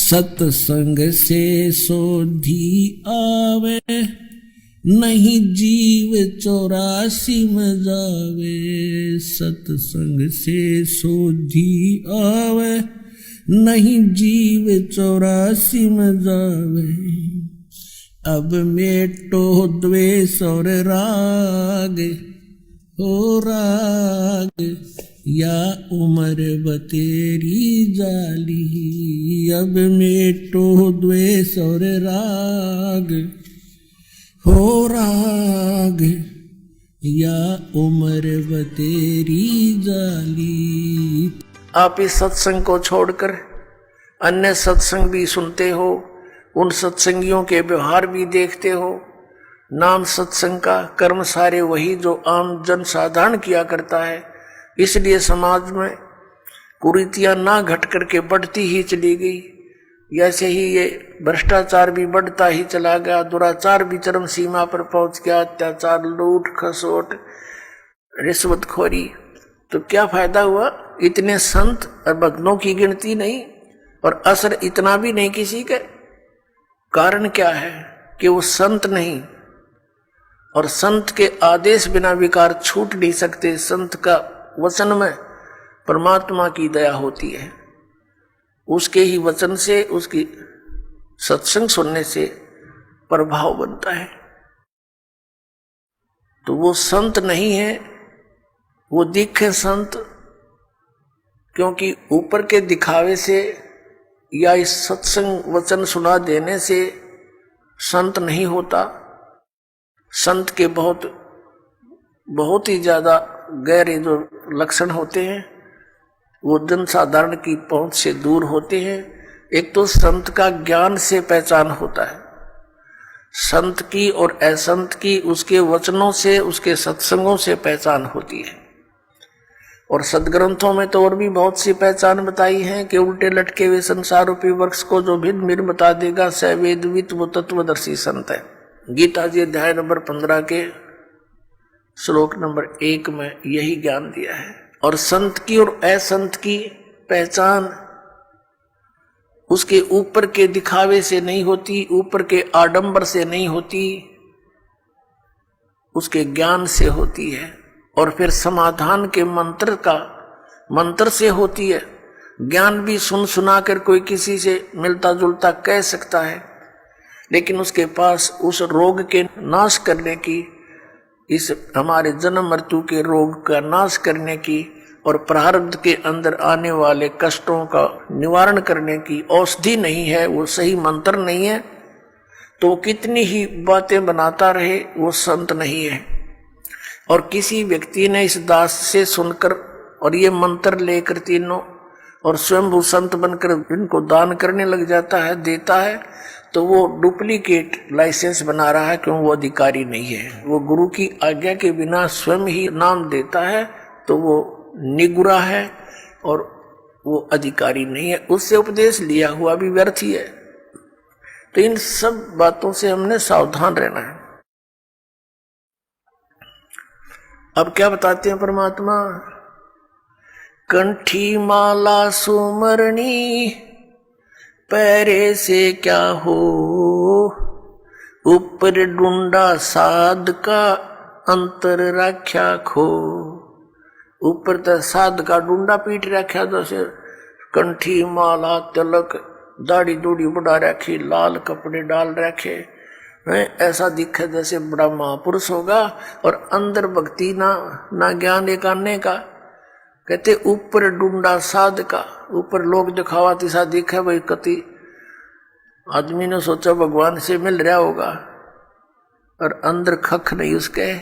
सत्संग से सोधी आवे, नहीं जीव 84 में जावे। सत्संग से सोधी आवे, नहीं जीव 84 में जावे। अब मेटो द्वेष और राग, हो राग या उम्र बतेरी जाली। अब मेटो द्वेष और राग, हो राग या उम्र बतेरी जाली। आप इस सत्संग को छोड़कर अन्य सत्संग भी सुनते हो, उन सत्संगियों के व्यवहार भी देखते हो। नाम सत्संग का, कर्म सारे वही जो आम जन साधारण किया करता है। इसलिए समाज में कुरीतियां ना घट करके बढ़ती ही चली गई। ऐसे ही ये भ्रष्टाचार भी बढ़ता ही चला गया, दुराचार भी चरम सीमा पर पहुंच गया, अत्याचार, लूट खसोट, रिश्वतखोरी। तो क्या फायदा हुआ? इतने संत और भक्तों की गिनती नहीं और असर इतना भी नहीं किसी के। कारण क्या है कि वो संत नहीं, और संत के आदेश बिना विकार छूट नहीं सकते। संत का वचन में परमात्मा की दया होती है, उसके ही वचन से, उसकी सत्संग सुनने से प्रभाव बनता है। तो वो संत नहीं है, वो दिखे संत, क्योंकि ऊपर के दिखावे से या इस सत्संग वचन सुना देने से संत नहीं होता। संत के बहुत ही ज्यादा गहरे जो लक्षण होते हैं, वो जन साधारण की पहुंच से दूर होते हैं। एक तो संत का ज्ञान से पहचान होता है, संत की और असंत की उसके वचनों से, उसके सत्संगों से पहचान होती है। और सदग्रंथों में तो और भी बहुत सी पहचान बताई है कि उल्टे लटके हुए संसार रूपी वृक्ष को जो भिन्न भिन्न बता देगा, स वेदवित वो तत्वदर्शी संत है। गीता जी अध्याय नंबर 15 के श्लोक नंबर 1 में यही ज्ञान दिया है। और संत की और असंत की पहचान उसके ऊपर के दिखावे से नहीं होती, ऊपर के आडंबर से नहीं होती, उसके ज्ञान से होती है। और फिर समाधान के मंत्र से होती है। ज्ञान भी सुन सुना कर कोई किसी से मिलता जुलता कह सकता है, लेकिन उसके पास उस रोग के नाश करने की, इस हमारे जन्म मृत्यु के रोग का नाश करने की और प्रारब्ध के अंदर आने वाले कष्टों का निवारण करने की औषधि नहीं है, वो सही मंत्र नहीं है। तो कितनी ही बातें बनाता रहे, वो संत नहीं है। और किसी व्यक्ति ने इस दास से सुनकर और ये मंत्र लेकर तीनों और स्वयं संत बनकर इनको दान करने लग जाता है, देता है, तो वो डुप्लीकेट लाइसेंस बना रहा है, क्यों? वो अधिकारी नहीं है। वो गुरु की आज्ञा के बिना स्वयं ही नाम देता है, तो वो निगुरा है और वो अधिकारी नहीं है। उससे उपदेश लिया हुआ भी व्यर्थ ही है। तो इन सब बातों से हमने सावधान रहना है। अब क्या बताते हैं परमात्मा? कंठी माला सुमरणी, पैरे से क्या हो, ऊपर डूंडा साध का, अंतर राख्या खो। ऊपर तो साध का डूंडा पीट रखा, जैसे कंठी माला तिलक, दाढ़ी दूढ़ी बढ़ा रखी, लाल कपड़े डाल रखे, ऐसा दिखे जैसे बड़ा महापुरुष होगा, और अंदर भक्ति ना ज्ञान एक आने का। कहते ऊपर डूंडा साध का, ऊपर लोग दिखावा तिसा दिखे भाई, कति आदमी ने सोचा भगवान से मिल रहा होगा और अंदर खख नहीं उसके।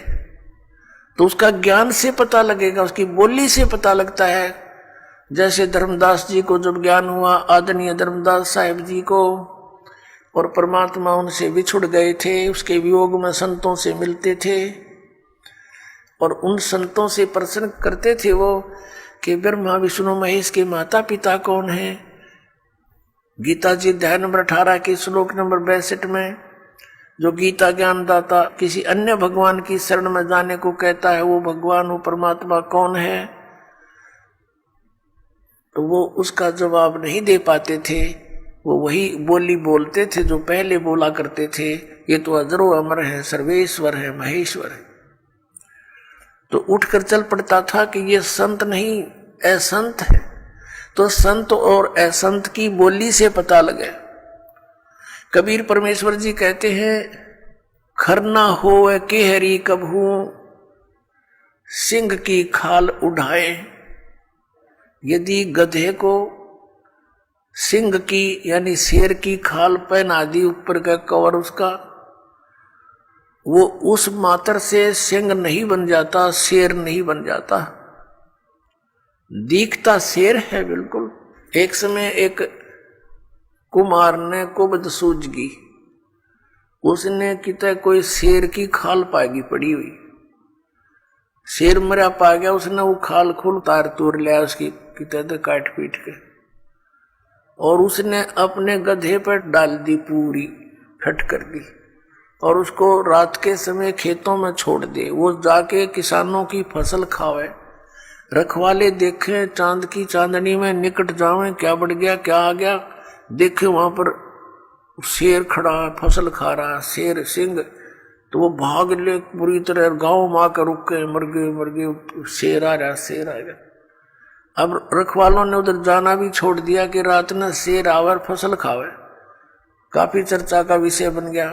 तो उसका ज्ञान से पता लगेगा, उसकी बोली से पता लगता है। जैसे धर्मदास जी को जब ज्ञान हुआ, आदरणीय धर्मदास साहिब जी को, और परमात्मा उनसे बिछुड़ गए थे, उसके वियोग में संतों से मिलते थे और उन संतों से प्रश्न करते थे वो कि ब्रह्मा विष्णु महेश के माता पिता कौन है। गीता जी अध्याय नंबर 18 के श्लोक नंबर 62 में जो गीता ज्ञान दाता किसी अन्य भगवान की शरण में जाने को कहता है, वो भगवान, वो परमात्मा कौन है, तो वो उसका जवाब नहीं दे पाते थे। वो वही बोली बोलते थे जो पहले बोला करते थे, ये तो अजरो अमर है, सर्वेश्वर है, महेश्वर है। तो उठकर चल पड़ता था कि ये संत नहीं असंत है। तो संत और असंत की बोली से पता लगे। कबीर परमेश्वर जी कहते हैं, खरना होवे केहरी कबहू, सिंह की खाल उठाए। यदि गधे को सिंह की यानी शेर की खाल पहना दी, ऊपर का कवर उसका, वो उस मात्र से सिंह नहीं बन जाता, शेर नहीं बन जाता। दिखता शेर है बिल्कुल। एक समय एक कुमार ने कुबद सूझगी, उसने कितने कोई शेर की खाल पाएगी पड़ी हुई, शेर मरा पा गया, उसने वो खाल खुल तार तोड़ लिया उसकी कितने काट पीट के, और उसने अपने गधे पर डाल दी, पूरी फट कर दी, और उसको रात के समय खेतों में छोड़ दे। वो जाके किसानों की फसल खावे, रखवाले देखें चांद की चांदनी में निकट जावे, क्या बढ़ गया क्या आ गया, देखे वहां पर शेर खड़ा है, फसल खा रहा है, शेर सिंह। तो वो भाग ले पूरी तरह, गांव में आकर रुके, मर गए, शेर आ रहा, शेर आ गया। अब रखवालों ने उधर जाना भी छोड़ दिया कि रात में शेर आवर फसल खावे। काफी चर्चा का विषय बन गया।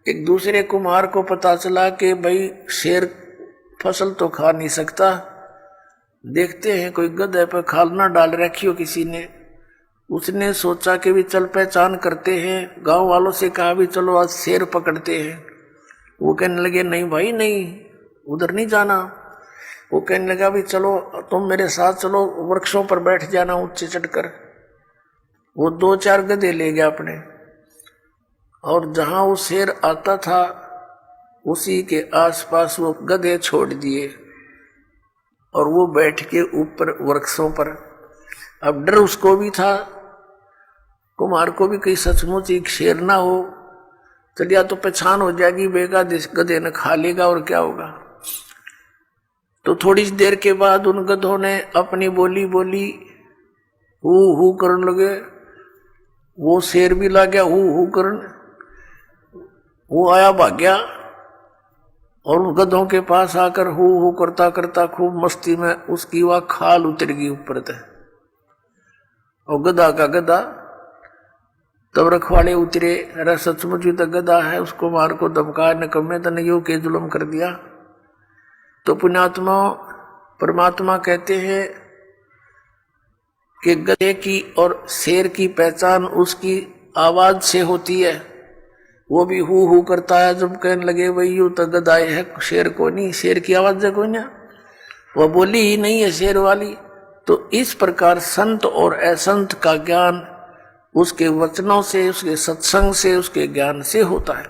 एक दूसरे कुमार को पता चला कि भाई शेर फसल तो खा नहीं सकता, देखते हैं कोई गधे पर खाल ना डाल रखी हो किसी ने। उसने सोचा कि भी चल पहचान करते हैं, गांव वालों से कहा भी चलो आज शेर पकड़ते हैं। वो कहने लगे नहीं भाई नहीं, उधर नहीं जाना। वो कहने लगा भी चलो तुम मेरे साथ चलो, वृक्षों पर बैठ जाना ऊंचे चढ़कर। वो 2-4 गधे ले गया अपने, और जहां वो शेर आता था उसी के आसपास वो गधे छोड़ दिए, और वो बैठ के ऊपर वृक्षों पर। अब डर उसको भी था, कुमार को भी, कहीं सचमुच एक शेर ना हो, चलिया तो पहचान हो जाएगी, बेगा गधे ने खा लेगा और क्या होगा। तो थोड़ी देर के बाद उन गधों ने अपनी बोली बोली, हू करने लगे। वो शेर भी ला गया हू करने, वो आया भाग गया, और उन गधों के पास आकर हू करता करता खूब मस्ती में उसकी वह खाल उतर गई ऊपर तक, और गधा का गधा। तब रखवाले उतरे, अरे सचमुच तो गधा है, उसको मार को धमका निकम्मे तो नहीं के जुल्म कर दिया। तो पुण्यात्मा परमात्मा कहते हैं कि गधे की और शेर की पहचान उसकी आवाज से होती है। वो भी हू करता है, जब कहने लगे भाई यू तो गधा है, शेर को नहीं, शेर की आवाज है कोई ना, वह बोली ही नहीं है शेर वाली। तो इस प्रकार संत और असंत का ज्ञान उसके वचनों से, उसके सत्संग से, उसके ज्ञान से होता है।